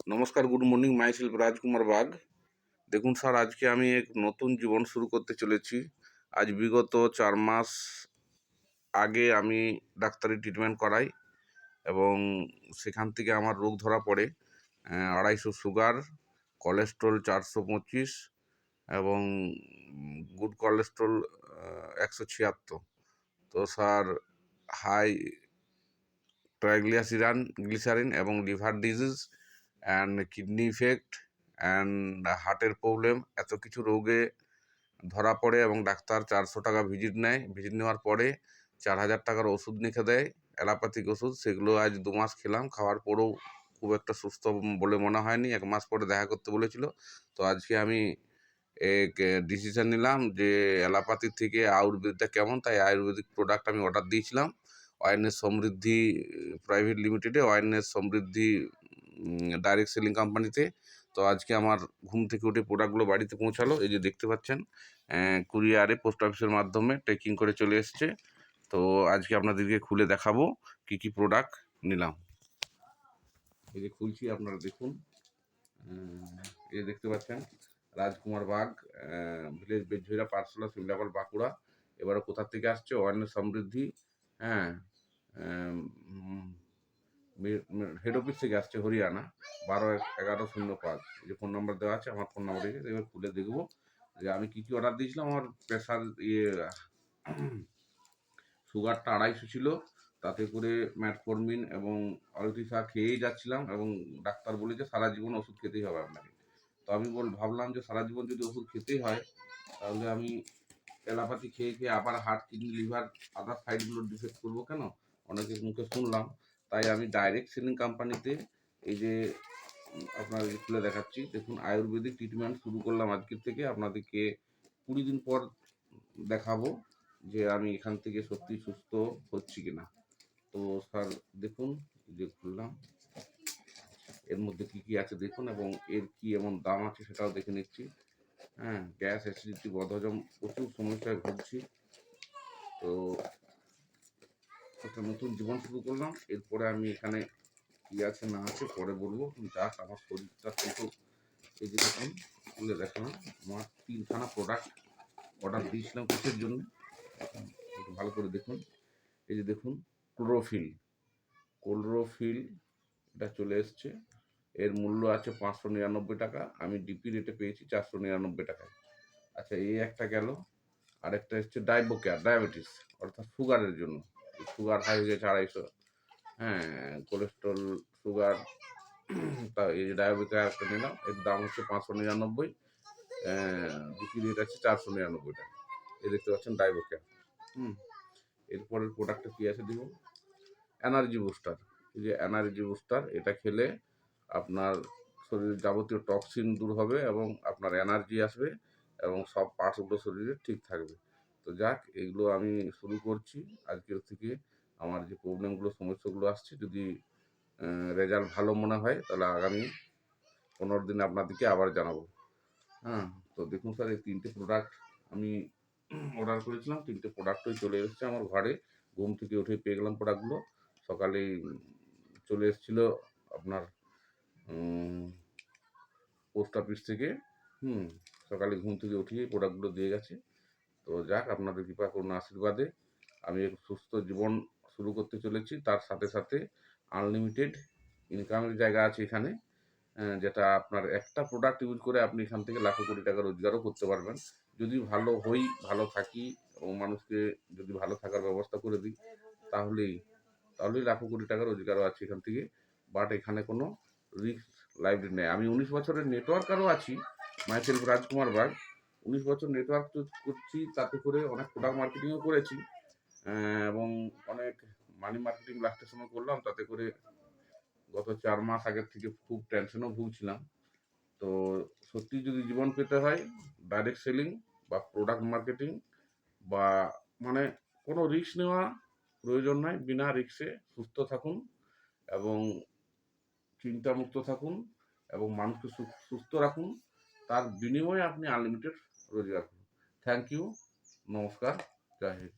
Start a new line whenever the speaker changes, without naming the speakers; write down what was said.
নমস্কার, good morning, myself Rajkumar Bag. দেখুন sir, আজকে আমি এক নতুন জীবন শুরু করতে চলেছি। আজ বিগত 4 মাস আগে আমি ডাক্তারি ট্রিটমেন্ট করাই এবং সেখান থেকে আমার রোগ ধরা পড়ে 250 সুগার, কোলেস্ট্রল 425 এবং গুড কোলেস্ট্রল 176। তো স্যার, হাই ট্রাইগ্লিসারিন এবং liver disease and kidney effect and হার্টের প্রবলেম, এত কিছু রোগে ধরা পড়ে এবং ডাক্তার 400 টাকা ভিজিট নেয়। ভিজিট নেওয়ার পরে 4000 টাকার ওষুধ লিখে দেয়, অ্যালোপ্যাথিক ওষুধ। সেগুলো আজ 2 মাস খেলাম, খাওয়ার পরেও খুব একটা সুস্থ বলে মনে হয়নি। 1 মাস পরে দেখা করতে বলেছিল। তো আজকে আমি এক ডিসিশন নিলাম যে অ্যালোপ্যাথির থেকে আয়ুর্বেদিকটা কেমন, তাই আয়ুর্বেদিক প্রোডাক্ট আমি অর্ডার দিয়েছিলাম ওয়াইনেস সমৃদ্ধি প্রাইভেট লিমিটেডে, ওয়াইনেস সমৃদ্ধি ডাইরেক্ট সেলিং কোম্পানিতে। তো আজকে আমার ঘুম থেকে উঠে প্রোডাক্টগুলো বাড়িতে পৌঁছালো। এই যে দেখতে পাচ্ছেন, কুরিয়ারে পোস্ট অফিসের মাধ্যমে ট্রেকিং করে চলে এসছে। তো আজকে আপনাদেরকে খুলে দেখাবো কি কি প্রোডাক্ট নিলাম। এই যে খুলছি, আপনারা দেখুন। এই যে দেখতে পাচ্ছেন, রাজকুমার বাগ, ভিলেজ বেজঝইরা, পাঠশালা, সিমলাপাল, বাঁকুড়া। এবারে কোথা থেকে আসছে? ওয়াইনেস সমৃদ্ধি, হ্যাঁ, হেড অফিস থেকে আসছে, হরিয়ানা, 12-11-05। এই যে ফোন নাম্বার দেওয়া আছে, আমার ফোন নাম্বার দিয়েছে। এবার খুলে দেখবো যে আমি কী কী অর্ডার দিয়েছিলাম। আমার প্রেশার সুগারটা 250 ছিল, তাতে করে ম্যাটফর্মিন এবং অলটিসা খেয়েই যাচ্ছিলাম এবং ডাক্তার বলেছে সারা জীবন ওষুধ খেতেই হবে আপনাকে। তো আমি ভাবলাম যে সারা জীবন যদি ওষুধ খেতেই হয়, তাহলে আমি অ্যালোপ্যাথি খেয়ে খেয়ে আবার হার্ট, কিডনি, লিভার, আদার সাইডগুলো ডিফেক্ট করবো কেন? অনেকের মুখে শুনলাম। তাই আমি ডাইরেক্ট সেলিং কোম্পানিতে, এই যে আপনার খুলে দেখাচ্ছি, দেখুন, আয়ুর্বেদিক ট্রিটমেন্ট শুরু করলাম আজকের থেকে। আপনাদেরকে 20 দিন পর দেখাবো যে আমি এখান থেকে সত্যি সুস্থ হচ্ছি কিনা। তো স্যার দেখুন, যে খুললাম, এর মধ্যে কি কি আছে দেখুন এবং এর কি এমন দাম আছে সেটাও দেখে নিচ্ছি। হ্যাঁ, গ্যাস, অ্যাসিডিটি, বদহজম, প্রচুর সমস্যায় ভুগছি। তো একটা নতুন জীবন শুরু করলাম। এরপরে আমি এখানে কি আছে না আছে পরে বলবো। যাক, আমার শরীরটা কিন্তু, এই যে দেখুন, খুলে দেখালাম, আমার 3খানা প্রোডাক্ট অর্ডার দিয়েছিলাম কিসের জন্য, একটু ভালো করে দেখুন। এই যে দেখুন, কোলরোফিল, এটা চলে এসছে। এর মূল্য আছে 599 টাকা। আমি ডিপি রেটে পেয়েছি 499 টাকায়। আচ্ছা, এই একটা গেল। আরেকটা হচ্ছে ডাইবোকেয়ার, ডায়াবেটিস, অর্থাৎ সুগারের জন্য। সুগার হাই হয়ে গেছে 250, হ্যাঁ, কোলেস্ট্রল, সুগার। তা এই যে ডায়াবেকেয়ার একটা নিলাম, এর দাম হচ্ছে 599, ডিপি রেট আছে 499 টাকা। এই দেখতে পাচ্ছেন ডাইবোকেয়ার। এরপরের প্রোডাক্টটা কী আছে দেখুন, এনার্জি বুস্টার। এই যে এনার্জি বুস্টার, এটা খেলে আপনার শরীরের যাবতীয় টক্সিন দূর হবে এবং আপনার এনার্জি আসবে এবং সব পার্টসগুলো শরীরে ঠিক থাকবে। তো যাক, এগুলো আমি শুরু করছি আজকের থেকে। আমার যে প্রবলেমগুলো, সমস্যাগুলো আসছে, যদি রেজাল্ট ভালো মনে হয় তাহলে আগামী 15 দিনে আপনাদেরকে আবার জানাবো। হ্যাঁ, তো দেখুন স্যার, এই 3টে প্রোডাক্ট আমি অর্ডার করেছিলাম। 3টে প্রোডাক্টই চলে এসেছে আমার ঘরে। ঘুম থেকে উঠে পেয়ে গেলাম প্রোডাক্টগুলো। সকালেই চলে এসেছিল আপনার পোস্ট অফিস থেকে। সকালে ঘুম থেকে উঠিয়ে প্রোডাক্টগুলো দিয়ে গেছে। তো যাক, আপনাদের কৃপা করুণা আশীর্বাদে আমি এক সুস্থ জীবন শুরু করতে চলেছি। তার সাথে সাথে আনলিমিটেড ইনকামের জায়গা আছে এখানে, যেটা আপনার একটা প্রোডাক্ট ইউজ করে আপনি এখান থেকে লাখো কোটি টাকা রোজগারও করতে পারবেন। যদি ভালো হই, ভালো থাকি এবং মানুষকে যদি ভালো থাকার ব্যবস্থা করে দিই, তাহলেই লাখো কোটি টাকা রোজগারও আছে এখান থেকে। বাট এখানে কোনো রিস্ক লাইফ নেই। আমি 19 বছরের নেটওয়ার্কারও আছি, মাই সেলফ রাজকুমার বাগ। 19 বছর নেটওয়ার্ক করছি, তাতে করে অনেক প্রোডাক্ট মার্কেটিংও করেছি এবং অনেক মানি মার্কেটিং লাস্টের সময় করলাম। তাতে করে গত 4 মাস আগের থেকে খুব টেনশনও ভুগছিলাম। তো সত্যি যদি জীবন পেতে হয়, ডাইরেক্ট সেলিং বা প্রোডাক্ট মার্কেটিং বা মানে কোনো রিস্ক নেওয়া প্রয়োজন নয়। বিনা রিস্কে সুস্থ থাকুন এবং চিন্তামুক্ত থাকুন এবং মানুষকে সুস্থ রাখুন। তার বিনিময়ে আপনি আনলিমিটেড রোজগার করুন। থ্যাংক ইউ, নমস্কার, জয় হিন্দ।